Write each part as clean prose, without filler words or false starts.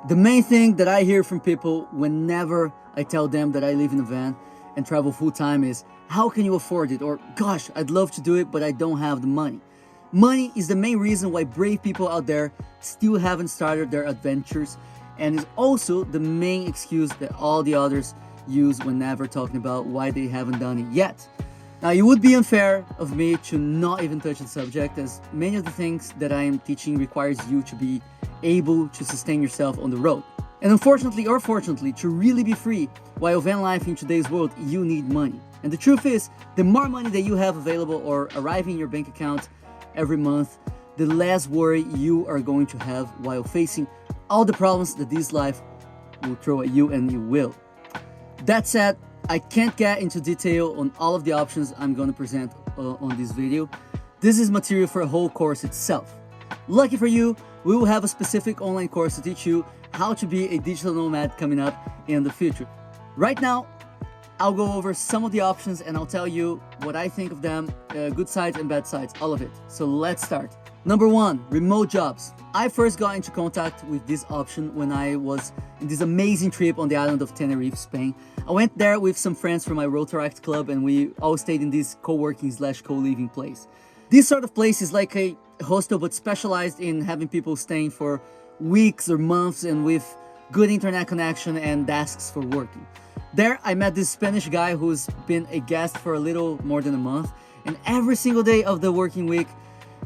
The main thing that I hear from people whenever I tell them that I live in a van and travel full time is, how can you afford it? Or, gosh, I'd love to do it, but I don't have the money. Money is the main reason why brave people out there still haven't started their adventures, and is also the main excuse that all the others use whenever talking about why they haven't done it yet. Now, it would be unfair of me to not even touch the subject, as many of the things that I am teaching requires you to be able to sustain yourself on the road. And unfortunately or fortunately, to really be free while van life in today's world, you need money. And the truth is, the more money that you have available or arriving in your bank account every month, the less worry you are going to have while facing all the problems that this life will throw at you, and it will. That said, I can't get into detail on all of the options I'm going to present on this video. This is material for a whole course itself. Lucky for you, we will have a specific online course to teach you how to be a digital nomad coming up in the future. Right now, I'll go over some of the options and I'll tell you what I think of them, good sides and bad sides, all of it. So let's start. Number 1, remote jobs. I first got into contact with this option when I was in this amazing trip on the island of Tenerife, Spain. I went there with some friends from my Rotaract club and we all stayed in this co-working/co-living place. This sort of place is like a hostel but specialized in having people staying for weeks or months and with good internet connection and desks for working. There I met this Spanish guy who's been a guest for a little more than a month, and every single day of the working week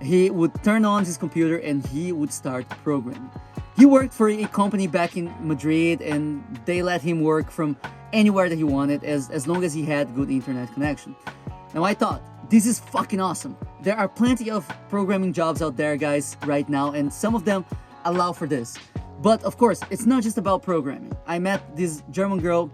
he would turn on his computer and he would start programming. He worked for a company back in Madrid and they let him work from anywhere that he wanted as long as he had good internet connection. Now I thought, this is fucking awesome. There are plenty of programming jobs out there, guys, right now, and some of them allow for this. But of course, it's not just about programming. I met this German girl,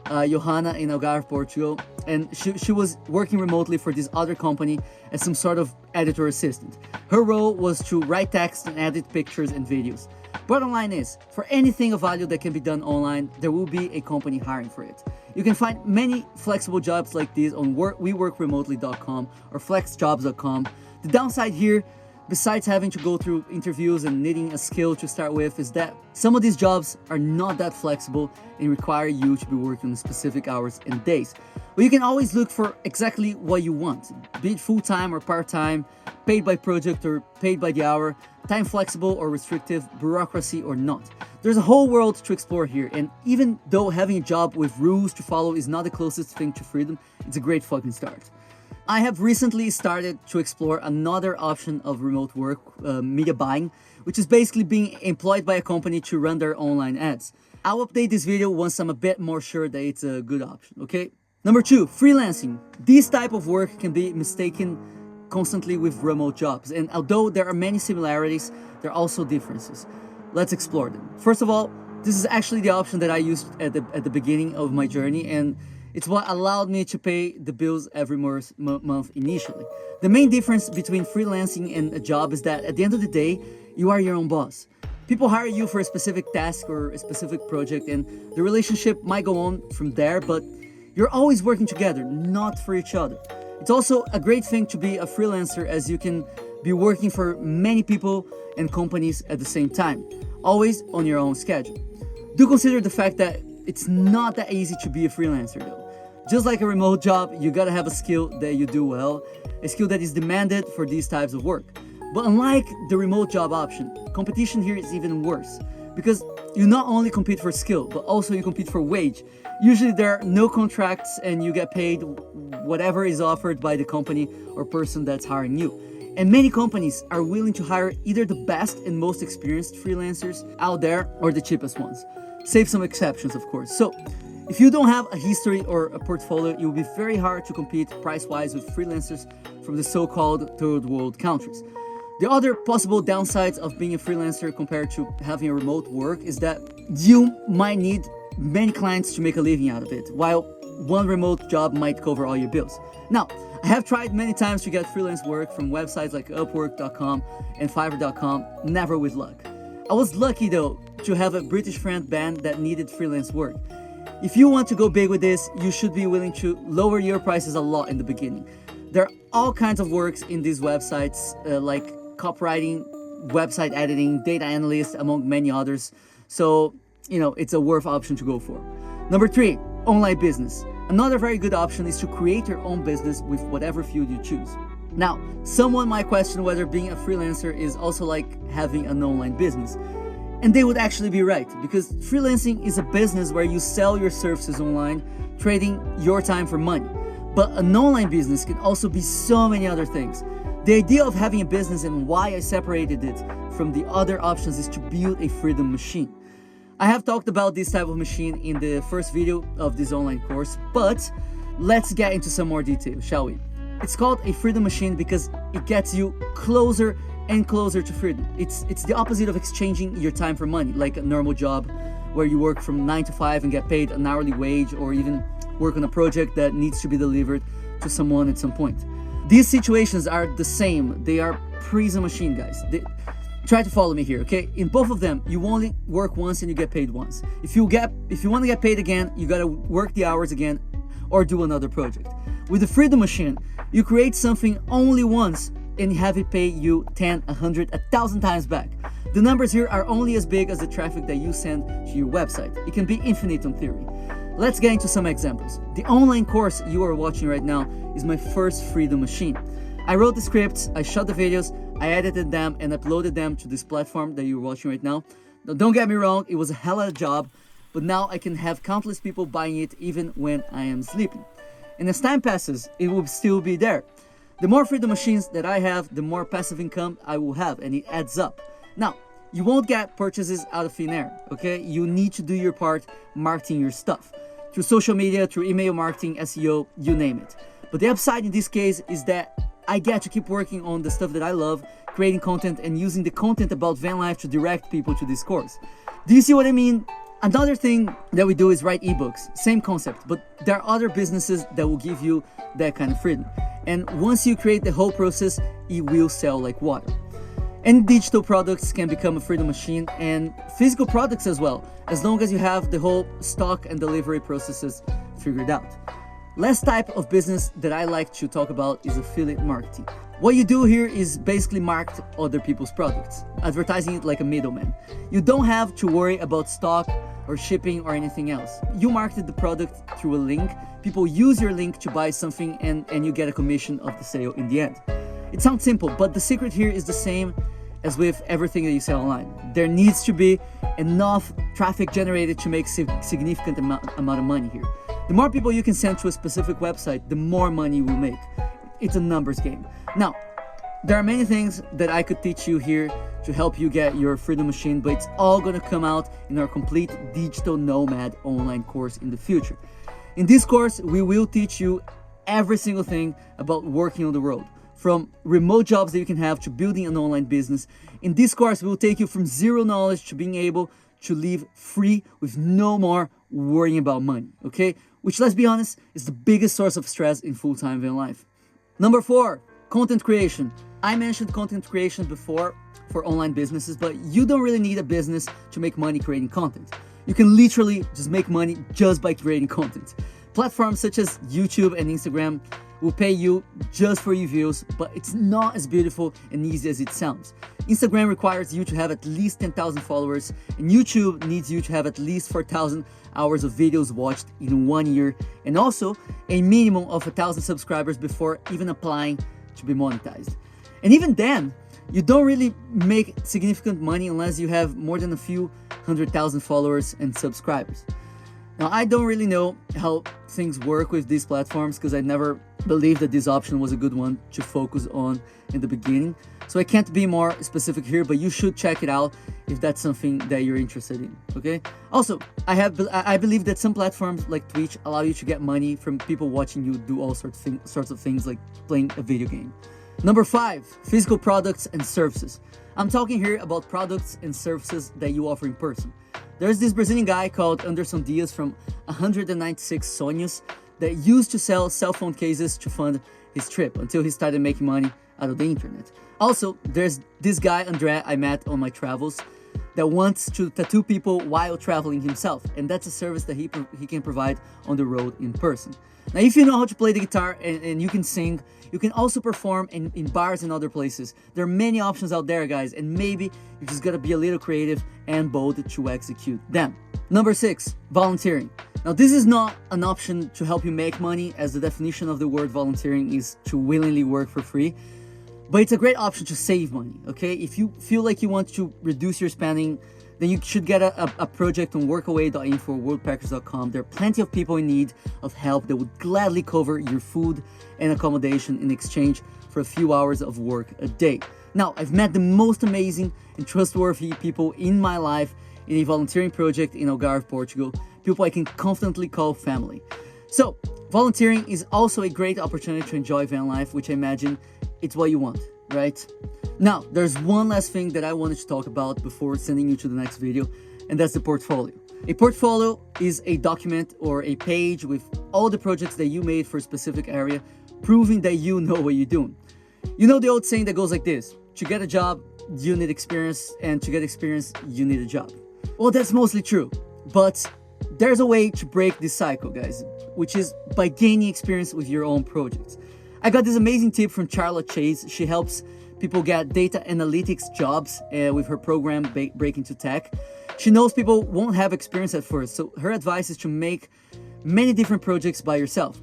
Johanna, in Algarve, Portugal, and she was working remotely for this other company as some sort of editor assistant. Her role was to write text and edit pictures and videos. Bottom line is, for anything of value that can be done online, there will be a company hiring for it. You can find many flexible jobs like this on weworkremotely.com or flexjobs.com. The downside here, besides having to go through interviews and needing a skill to start with, is that some of these jobs are not that flexible and require you to be working on specific hours and days. But you can always look for exactly what you want, be it full-time or part-time, paid by project or paid by the hour, time flexible or restrictive, bureaucracy or not. There's a whole world to explore here, and even though having a job with rules to follow is not the closest thing to freedom, it's a great fucking start. I have recently started to explore another option of remote work, media buying, which is basically being employed by a company to run their online ads. I'll update this video once I'm a bit more sure that it's a good option, okay? Number 2, freelancing. This type of work can be mistaken constantly with remote jobs, and although there are many similarities, there are also differences. Let's explore them. First of all, this is actually the option that I used at the beginning of my journey, and it's what allowed me to pay the bills every month initially. The main difference between freelancing and a job is that at the end of the day, you are your own boss. People hire you for a specific task or a specific project, and the relationship might go on from there, but you're always working together, not for each other. It's also a great thing to be a freelancer, as you can be working for many people and companies at the same time, always on your own schedule. Do consider the fact that it's not that easy to be a freelancer though. Just like a remote job, you gotta have a skill that you do well, a skill that is demanded for these types of work. But unlike the remote job option, competition here is even worse, because you not only compete for skill, but also you compete for wage. Usually there are no contracts and you get paid whatever is offered by the company or person that's hiring you. And many companies are willing to hire either the best and most experienced freelancers out there or the cheapest ones. Save some exceptions, of course. So, if you don't have a history or a portfolio, it will be very hard to compete price-wise with freelancers from the so-called third world countries. The other possible downsides of being a freelancer compared to having a remote work is that you might need many clients to make a living out of it, while one remote job might cover all your bills. Now, I have tried many times to get freelance work from websites like Upwork.com and Fiverr.com, never with luck. I was lucky though to have a British friend, Ben, that needed freelance work. If you want to go big with this, you should be willing to lower your prices a lot in the beginning. There are all kinds of works in these websites, like copywriting, website editing, data analyst, among many others. So, it's a worth option to go for. Number 3, online business. Another very good option is to create your own business with whatever field you choose. Now, someone might question whether being a freelancer is also like having an online business. And they would actually be right, because freelancing is a business where you sell your services online, trading your time for money. But an online business can also be so many other things. The idea of having a business and why I separated it from the other options is to build a freedom machine. I have talked about this type of machine in the first video of this online course, but let's get into some more detail, shall we? It's called a freedom machine because it gets you closer and closer to freedom. It's the opposite of exchanging your time for money, like a normal job where you work from 9 to 5 and get paid an hourly wage, or even work on a project that needs to be delivered to someone at some point. These situations are the same. They are freedom machine, guys. Try to follow me here, okay? In both of them, you only work once and you get paid once. If you want to get paid again, you gotta work the hours again or do another project. With the freedom machine, you create something only once and have it pay you 10, 100, 1,000 times back. The numbers here are only as big as the traffic that you send to your website. It can be infinite in theory. Let's get into some examples. The online course you are watching right now is my first freedom machine. I wrote the scripts, I shot the videos, I edited them and uploaded them to this platform that you're watching right now. Now, don't get me wrong, it was a hell of a job, but now I can have countless people buying it even when I am sleeping. And as time passes, it will still be there. The more freedom machines that I have, the more passive income I will have, and it adds up. Now, you won't get purchases out of thin air, okay? You need to do your part marketing your stuff. Through social media, through email marketing, SEO, you name it. But the upside in this case is that I get to keep working on the stuff that I love, creating content and using the content about Vanlife to direct people to this course. Do you see what I mean? Another thing that we do is write ebooks. Same concept, but there are other businesses that will give you that kind of freedom. And once you create the whole process, it will sell like water. And digital products can become a freedom machine, and physical products as well, as long as you have the whole stock and delivery processes figured out. Last type of business that I like to talk about is affiliate marketing. What you do here is basically market other people's products, advertising it like a middleman. You don't have to worry about stock or shipping or anything else. You market the product through a link, people use your link to buy something, and you get a commission of the sale in the end. It sounds simple, but the secret here is the same as with everything that you sell online. There needs to be enough traffic generated to make significant amount of money here. The more people you can send to a specific website, the more money you will make. It's a numbers game. Now, there are many things that I could teach you here to help you get your freedom machine, but it's all gonna come out in our complete digital nomad online course in the future. In this course, we will teach you every single thing about working on the road, from remote jobs that you can have to building an online business. In this course, we will take you from zero knowledge to being able to live free with no more worrying about money, okay? Which, let's be honest, is the biggest source of stress in full-time van life. Number 4, content creation. I mentioned content creation before for online businesses, but you don't really need a business to make money creating content. You can literally just make money just by creating content. Platforms such as YouTube and Instagram will pay you just for your views, but it's not as beautiful and easy as it sounds. Instagram requires you to have at least 10,000 followers, and YouTube needs you to have at least 4,000 hours of videos watched in 1 year, and also a minimum of 1,000 subscribers before even applying to be monetized. And even then, you don't really make significant money unless you have more than a few 100,000 followers and subscribers. Now, I don't really know how things work with these platforms because I never believed that this option was a good one to focus on in the beginning. So I can't be more specific here, but you should check it out if that's something that you're interested in, okay? Also, I believe that some platforms like Twitch allow you to get money from people watching you do all sorts of things like playing a video game. Number 5, physical products and services. I'm talking here about products and services that you offer in person. There's this Brazilian guy called Anderson Diaz from 196 Sonhos that used to sell cell phone cases to fund his trip until he started making money out of the internet. Also, there's this guy, André, I met on my travels, that wants to tattoo people while traveling himself, and that's a service that he can provide on the road in person. Now, if you know how to play the guitar and you can sing, you can also perform in bars and other places. There are many options out there, guys, and maybe you just gotta be a little creative and bold to execute them. Number 6, volunteering. Now, this is not an option to help you make money, as the definition of the word volunteering is to willingly work for free. But it's a great option to save money, okay? If you feel like you want to reduce your spending, then you should get a project on workaway.info or worldpackers.com. There are plenty of people in need of help that would gladly cover your food and accommodation in exchange for a few hours of work a day. Now, I've met the most amazing and trustworthy people in my life in a volunteering project in Algarve, Portugal, people I can confidently call family. So, volunteering is also a great opportunity to enjoy van life, which I imagine it's what you want, right? Now, there's one last thing that I wanted to talk about before sending you to the next video, and that's the portfolio. A portfolio is a document or a page with all the projects that you made for a specific area, proving that you know what you're doing. You know the old saying that goes like this: to get a job, you need experience, and to get experience, you need a job. Well, that's mostly true, but there's a way to break this cycle, guys, which is by gaining experience with your own projects. I got this amazing tip from Charlotte Chase. She helps people get data analytics jobs with her program, Break into Tech. She knows people won't have experience at first, so her advice is to make many different projects by yourself.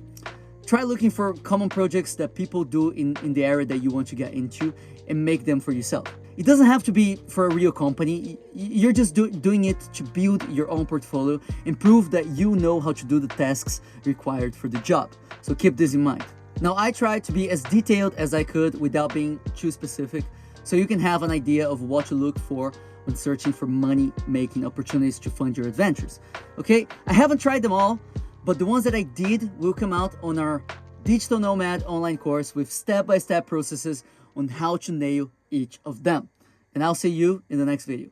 Try looking for common projects that people do in the area that you want to get into and make them for yourself. It doesn't have to be for a real company. You're just doing it to build your own portfolio and prove that you know how to do the tasks required for the job. So keep this in mind. Now, I tried to be as detailed as I could without being too specific, so you can have an idea of what to look for when searching for money-making opportunities to fund your adventures. Okay, I haven't tried them all, but the ones that I did will come out on our Digital Nomad online course with step-by-step processes on how to nail each of them. And I'll see you in the next video.